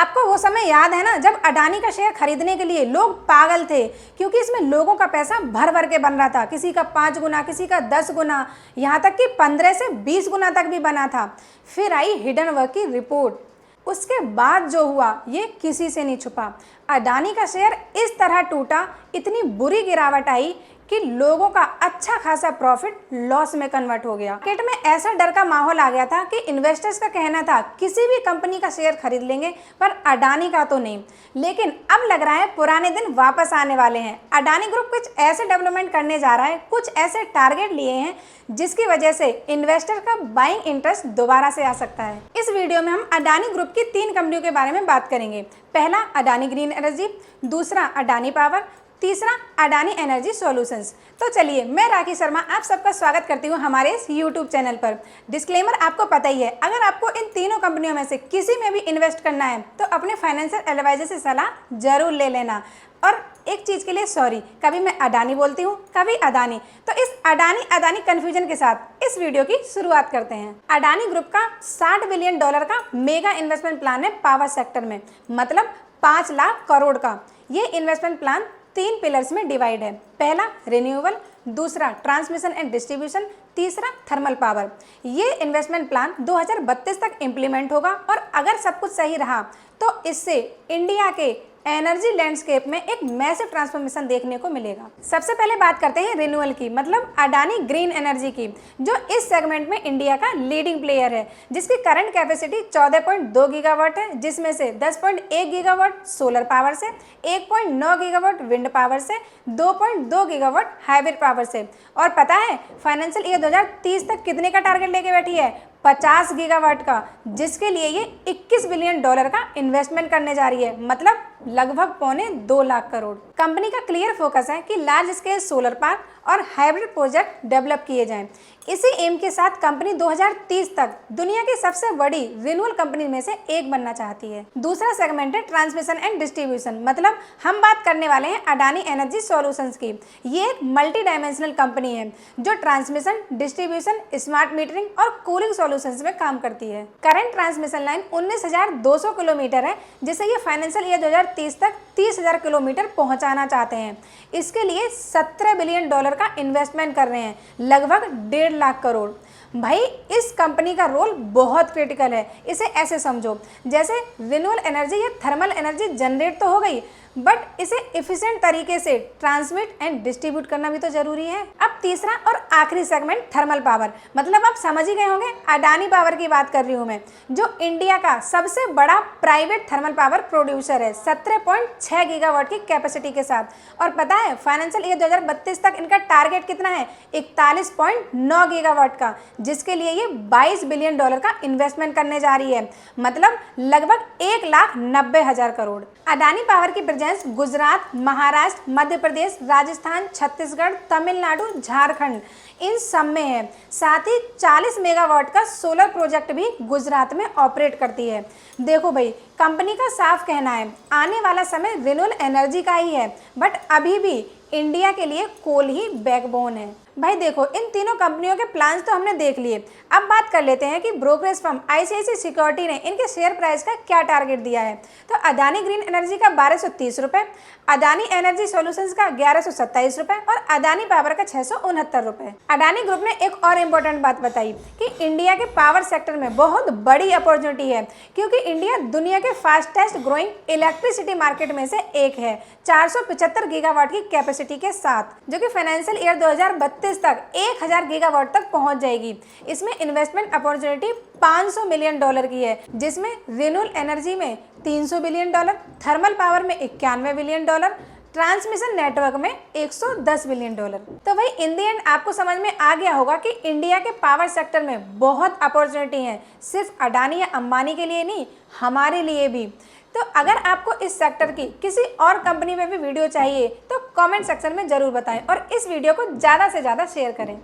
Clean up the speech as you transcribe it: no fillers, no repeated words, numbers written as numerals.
आपको वो समय याद है ना, जब अडानी का शेयर खरीदने के लिए लोग पागल थे, क्योंकि इसमें लोगों का पैसा भर भर के बन रहा था। किसी का 5 गुना, किसी का 10 गुना, यहाँ तक कि 15 से 20 गुना तक भी बना था। फिर आई हिडन वर्क की रिपोर्ट। उसके बाद जो हुआ ये किसी से नहीं छुपा। अडानी का शेयर इस तरह टूटा, इतनी बुरी गिरावट आई कि लोगों का अच्छा खासा प्रॉफिट लॉस में कन्वर्ट हो गया। मार्केट में ऐसा डर का माहौल आ गया था कि इन्वेस्टर्स का कहना था किसी भी कंपनी का शेयर खरीद लेंगे, पर अडानी का तो नहीं। लेकिन अब लग रहा है पुराने दिन वापस आने वाले हैं। अडानी ग्रुप कुछ ऐसे डेवलपमेंट करने जा रहा है, कुछ ऐसे टारगेट लिए हैं जिसकी वजह से इन्वेस्टर का बाइंग इंटरेस्ट दोबारा से आ सकता है। इस वीडियो में हम अडानी ग्रुप की 3 कंपनियों के बारे में बात करेंगे। पहला अडानी ग्रीन एनर्जी, दूसरा अडानी पावर, तीसरा अडानी एनर्जी सॉल्यूशंस। तो चलिए, मैं राखी शर्मा आप सबका स्वागत करती हूँ हमारे इस यूट्यूब चैनल पर। डिस्क्लेमर आपको पता ही है, अगर आपको इन तीनों कंपनियों में से किसी में भी इन्वेस्ट करना है तो अपने फाइनेंशियल एडवाइजर से सलाह जरूर ले लेना। और एक चीज़ के लिए सॉरी, कभी मैं अडानी बोलती हूँ, कभी अडानी। तो इस अडानी कन्फ्यूजन के साथ इस वीडियो की शुरुआत करते हैं। अडानी ग्रुप का $60 बिलियन का मेगा इन्वेस्टमेंट प्लान है पावर सेक्टर में, मतलब 5 लाख करोड़ का। ये इन्वेस्टमेंट प्लान 3 पिलर्स में डिवाइड है। पहला रिन्यूएबल, दूसरा ट्रांसमिशन एंड डिस्ट्रीब्यूशन, तीसरा थर्मल पावर। ये इन्वेस्टमेंट प्लान 2032 तक इम्प्लीमेंट होगा और अगर सब कुछ सही रहा तो इससे इंडिया के एनर्जी लैंडस्केप में एक मैसिव ट्रांसफॉर्मेशन देखने को मिलेगा। सबसे पहले बात करते हैं रिन्यूएबल की, मतलब अडानी ग्रीन एनर्जी की, जो इस सेगमेंट में इंडिया का लीडिंग प्लेयर है, जिसकी करंट कैपेसिटी 14.2 गीगावाट है, जिसमें से 10.1 गीगावाट सोलर पावर से, 1.9 गीगावाट विंड पावर से, 2.2 गीगावाट हाइब्रिड पावर से। और पता है फाइनेंशियल ईयर 2030 तक कितने का टारगेट लेके बैठी है? 50 गीगावाट का, जिसके लिए ये $21 बिलियन का इन्वेस्टमेंट करने जा रही है, मतलब लगभग 2.25 लाख करोड़। कंपनी का क्लियर फोकस है कि लार्ज स्केल सोलर पार्क और हाइब्रिड प्रोजेक्ट डेवलप किए जाएं। इसी एम के साथ कंपनी 2030 तक दुनिया की सबसे बड़ी रिन्यूएबल कंपनी में से एक बनना चाहती है। दूसरा सेगमेंट है ट्रांसमिशन एंड डिस्ट्रीब्यूशन, मतलब हम बात करने वाले हैं अडानी एनर्जी सॉल्यूशंस की। ये एक मल्टी डायमेंशनल कंपनी है जो ट्रांसमिशन, डिस्ट्रीब्यूशन, स्मार्ट मीटरिंग और कूलिंग सॉल्यूशंस में काम करती है। करंट ट्रांसमिशन लाइन 19,200 किलोमीटर है, जिसे ये फाइनेंशियल ईयर 2030 तक 30,000 किलोमीटर पहुंचाना चाहते हैं। इसके लिए $17 बिलियन का इन्वेस्टमेंट कर रहे हैं, लगभग 1.5 लाख करोड़। भाई इस कंपनी का रोल बहुत क्रिटिकल है। इसे ऐसे समझो जैसे रिन्यूएबल एनर्जी या थर्मल एनर्जी जनरेट तो हो गई, बट इसे एफिशिएंट तरीके से ट्रांसमिट एंड डिस्ट्रीब्यूट करना भी तो जरूरी है। अब तीसरा और आखिरी सेगमेंट थर्मल पावर, मतलब आप समझ ही गए होंगे अडानी पावर की बात कर रही हूँ मैं, जो इंडिया का सबसे बड़ा प्राइवेट थर्मल पावर प्रोड्यूसर है 17.6 गीगावाट की कैपेसिटी के साथ। और पता है फाइनेंशियल ईयर 2032 तक इनका टारगेट कितना है? 41.9 गीगावाट का, जिसके लिए ये $22 बिलियन का इन्वेस्टमेंट करने जा रही है, मतलब लगभग 1,90,000 करोड़। अडानी पावर की प्रेजेंस गुजरात, महाराष्ट्र, मध्य प्रदेश, राजस्थान, छत्तीसगढ़, तमिलनाडु, झारखंड इन सब में है। साथ ही 40 मेगावाट का सोलर प्रोजेक्ट भी गुजरात में ऑपरेट करती है। देखो भाई, कंपनी का साफ कहना है आने वाला समय रिन्यूएबल एनर्जी का ही है, बट अभी भी इंडिया के लिए कोल ही बैकबोन है। भाई देखो, इन तीनों कंपनियों के प्लान्स तो हमने देख लिए। अब बात कर लेते हैं कि ब्रोकरेज फर्म आईसीआईसीआई सिक्योरिटी ने इनके शेयर प्राइस का क्या टारगेट दिया है। तो अडानी ग्रीन एनर्जी का 1230 रुपये, अडानी एनर्जी सॉल्यूशंस का 1127 रुपये और अडानी पावर का 669 रुपये। अडानी ग्रुप ने एक और इम्पोर्टेंट बात बताई कि इंडिया के पावर सेक्टर में बहुत बड़ी अपॉर्चुनिटी है, क्योंकि इंडिया दुनिया के फास्टेस्ट ग्रोइंग इलेक्ट्रिसिटी मार्केट में से एक है, 475 गीगावाट की कैपेसिटी के साथ, जो कि फाइनेंशियल ईयर 2032 तक 1000 गीगावाट तक पहुंच जाएगी। इसमें इन्वेस्टमेंट अपॉर्चुनिटी $500 मिलियन की है, जिसमें रिन्यूएबल एनर्जी में $300 बिलियन, थर्मल पावर में $91 बिलियन, ट्रांसमिशन नेटवर्क में $110 बिलियन। तो भाई इन दी एंड आपको समझ में आ गया होगा कि इंडिया के पावर सेक्टर में बहुत अपॉर्चुनिटी है, सिर्फ अडानी या अंबानी के लिए नहीं, हमारे लिए भी। तो अगर आपको इस सेक्टर की किसी और कंपनी में भी वीडियो चाहिए तो कमेंट सेक्शन में जरूर बताएं और इस वीडियो को ज़्यादा से ज़्यादा शेयर करें।